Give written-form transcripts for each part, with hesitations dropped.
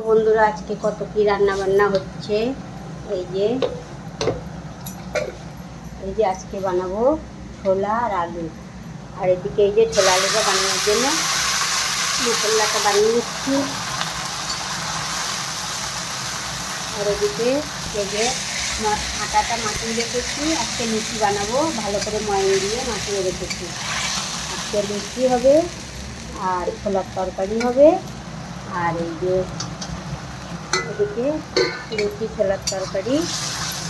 বন্ধুরা, আজকে কত কি রান্না বান্না হচ্ছে। এই যে আজকে বানাবো ছোলা আর আলু। আর এদিকে এই যে ছোলা আলুটা বানানোর জন্য মশলাটা বানিয়ে নিচ্ছি। আর এদিকে এই যে আটাটা মাখিয়ে রেখেছি। আজকে লুচি বানাবো, ভালো করে ময়ন দিয়ে মাখিয়ে রেখেছি। আজকে লুচি হবে আর ছোলার তরকারি হবে। আর এই যে এদিকে লুচি ছোলার তরকারি।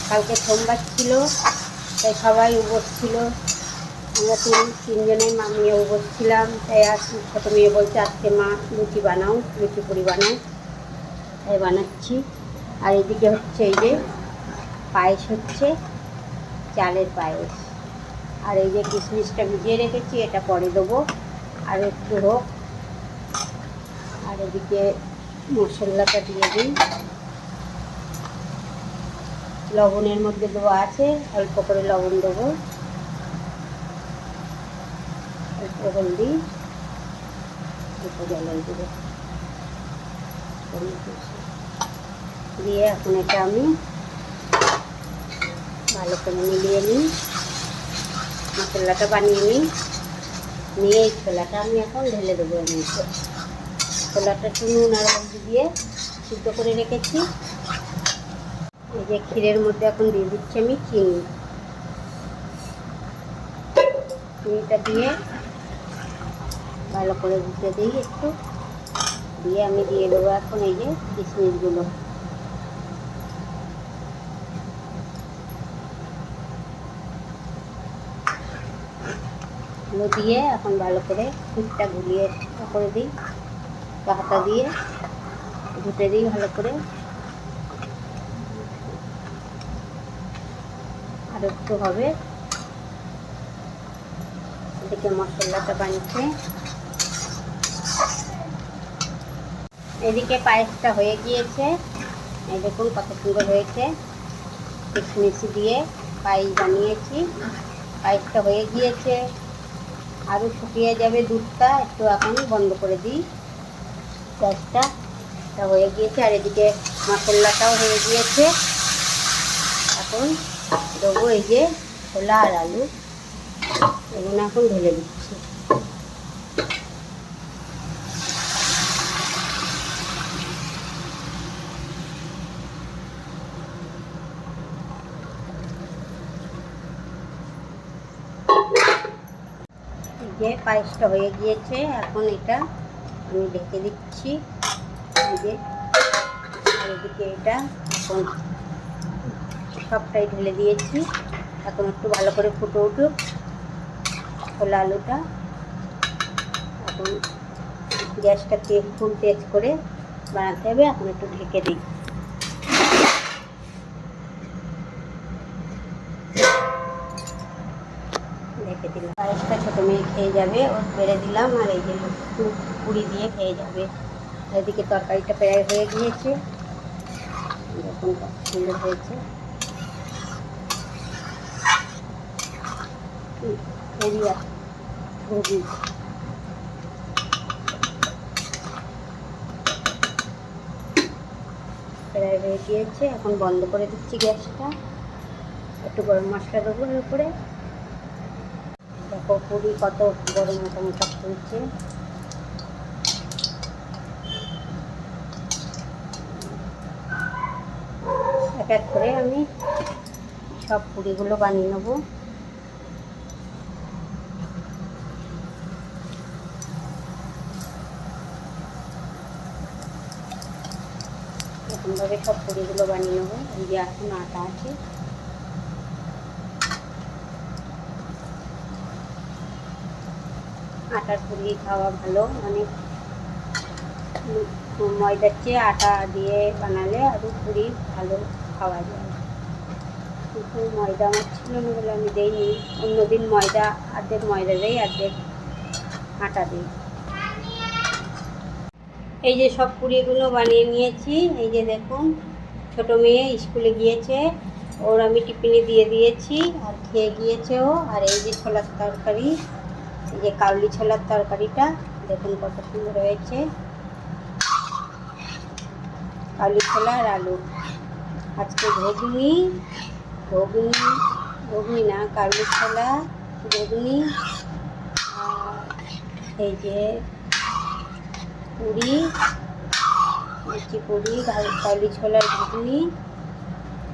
কালকে সোমবার ছিল, তাই সবাই উপোস ছিল। আমরা তিনজনেই মেয়ে উপোস ছিলাম। তাই আজ ছোটো মেয়ে বলছে আজকে মা লুচি বানাও, লুচি পুরি বানাও, তাই বানাচ্ছি। আর এদিকে হচ্ছে এই যে পায়েস হচ্ছে, চালের পায়েস। আর এই যে কিশমিশটা ভিজিয়ে রেখেছি, এটা পরে দেবো, আর একটু হোক। আর এদিকে মশলাটা দিয়ে দিই। লবণের মধ্যে দেওয়া আছে, অল্প করে লবণ দেবো, অল্প হলদি, অল্প জল দেবো দিয়ে এখন এটা আমি ভালো করে মিলিয়ে নিই। মশলাটা বানিয়ে নিয়ে এই ছোলাটা আমি এখন ঢেলে দেবো। এর মধ্যে ছোলাটা একটু নুন আর হলদি দিয়ে সিদ্ধ করে রেখেছি। এই যে ক্ষীরের মধ্যে এখন দিয়ে দিচ্ছি আমি চিনিটা দিয়ে ভালো করে দিতে দিই একটু, দিয়ে আমি দিয়ে দেবো এখন এই যে কিশমিশগুলো। দিয়ে এখন ভালো করে ক্ষীরটা গুলিয়ে করে দিই, হাতা দিয়ে ঘুটে দিই ভালো করে। আর একটু হবে। এদিকে মশলাটা বানিয়েছে, এদিকে পায়েসটা হয়ে গিয়েছে। এই দেখুন কত সুন্দর হয়েছে। কিশমিশ দিয়ে পায়েস বানিয়েছি, পায়েসটা হয়ে গিয়েছে। আরও শুকিয়ে যাবে দুধটা, একটু এখন বন্ধ করে দিই গ্যাসটা। হয়ে গিয়েছে। আর এদিকে মশলাটাও হয়ে গিয়েছে। এখন দেবো এই যে ছোলা আর আলু, এগুলো এখন ঢেলে দিচ্ছি। যে পায়েসটা হয়ে গিয়েছে, এখন এটা আমি ঢেকে দিচ্ছি। এই যে আর এদিকে এটা এখন সবটাই ঢেলে দিয়েছি। এখন একটু ভালো করে ফুটে উঠুক ছোলা আলুটা। এখন গ্যাসটাকে ফুল তেজ করে বানাতে হবে। এখন একটু ঢেকে দিই। ঢেকে দিলাম। পায়েসটা ছোটো মেয়ে খেয়ে যাবে, ওর বেড়ে দিলাম। আর এই যে পুরি দিয়ে খেয়ে যাবে। এদিকে তরকারিটা প্রায় হয়ে গিয়েছে, দেখুন কত সুন্দর হয়েছে। প্রায় হয়ে গিয়েছে। এখন বন্ধ করে দিচ্ছি গ্যাসটা। একটু গরম মশলা দেবো এর উপরে। দেখো পুরি কত বড় মোটা মোটা হয়েছে। এক এক করে আমি সব পুরিগুলো বানিয়ে নেবো। এরকমভাবে সব পুরিগুলো বানিয়ে নেবো। এই যে এখন আটা আছে, আটার পুরি খাওয়া ভালো। অনেক ময়দার চেয়ে আটা দিয়ে বানালে আরও পুরি ভালো খাওয়া যায়। কিন্তু ময়দা আমার ছিল না বলে আমি দিইনি। অন্যদিন ময়দা অর্ধেক ময়দা দিই, অর্ধেক আটা দিই। এই যে সব পুরিগুলো বানিয়ে নিয়েছি। এই যে দেখুন, ছোটো মেয়ে স্কুলে গিয়েছে, ওর আমি টিফিনে দিয়ে দিয়েছি আর খেয়ে গিয়েছে ও। আর এই যে ছোলার তরকারি, এই যে কাবলি ছোলার তরকারিটা দেখুন কত সুন্দর হয়েছে। কাবলি ছোলা আর আলু। আজকে ঘুগনি ঘুগনি ঘুগনি না, কাবলি ছোলা, ঘুগনি, আর এই যে পুরি, লুচি পুরি, কাবলি ছোলার ঘুগনি।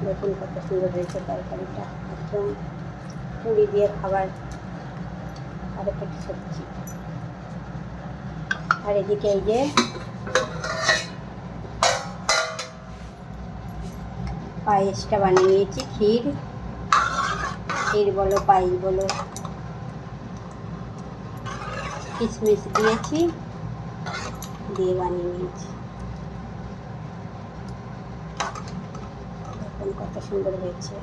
দেখুন কত সুন্দর হয়েছে তরকারিটা, একদম পুরি দিয়ে খাবার। আর একটা সবজি। আর এদিকে এই যে পায়েসটা বানিয়ে নিয়েছি, ক্ষীর বলো পায়েস বলো, কিশমিশ দিয়েছি, দিয়ে বানিয়ে নিয়েছি। দেখুন কত সুন্দর হয়েছে,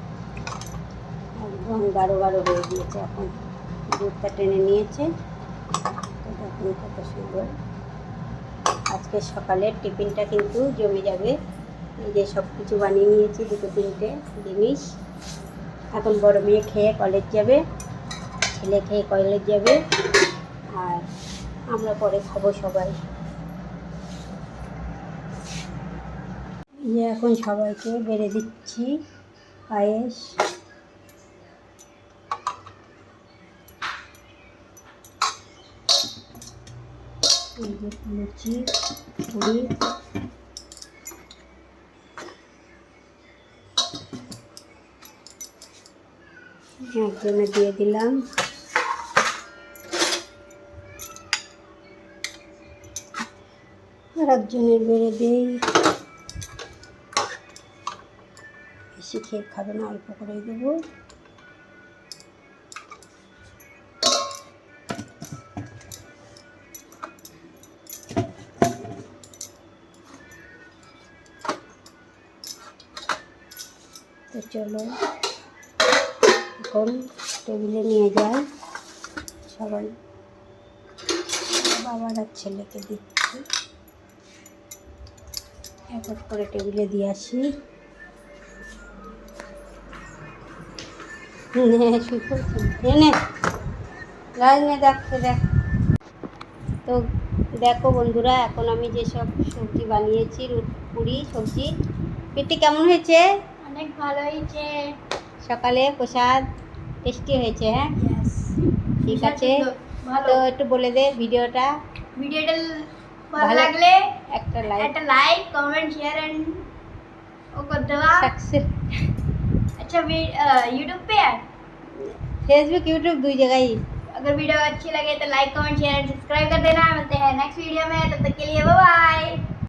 একদম গাঢ় গাঢ় হয়ে গিয়েছে। এখন দুধটা টেনে নিয়েছে, তো দেখুন কত সুন্দর। আজকে সকালের টিফিনটা কিন্তু জমে যাবে। এই যে সব কিছু বানিয়ে নিয়েছি, 2-3টে জিনিস। এখন বড় মেয়ে খেয়ে কলেজ যাবে, ছেলে খেয়ে কলেজ যাবে, আর আমরা পরে খাবো সবাই। যে এখন সবাইকে বেড়ে দিচ্ছি পায়েস। এই যে লুচি পুরি, একজনে দিয়ে দিলাম। আর একজনের বেড়ে দেই। বেশি খেয়ে খাবে না, অল্প করে দেবো। তো চলো এখন টেবিলে নিয়ে যাই সবাই। বাবার আর ছেলেকে দিচ্ছি, এক এক করে টেবিলে দিয়ে আসি। তো দেখো বন্ধুরা, এখন আমি যেসব সবজি বানিয়েছি, পুরি সবজি, পেটে কেমন হয়েছে? অনেক ভালো হয়েছে। সকালে প্রসাদ টেস্টি হয়েছে। হ্যাঁ, ঠিক আছে। তো একটু বলে দে ভিডিওটা ভালো লাগলে একটা লাইক कमेंट शेयर एंड वो कर देवा। सक्सेस। अच्छा यूट्यूब पे है, फेसबुक यूट्यूब दुई जगह ही। अगर वीडियो अच्छी लगे तो like comment share and subscribe कर देना। मिलते हैं नेक्स्ट वीडियो में, तब तक के लिए बाय बाय।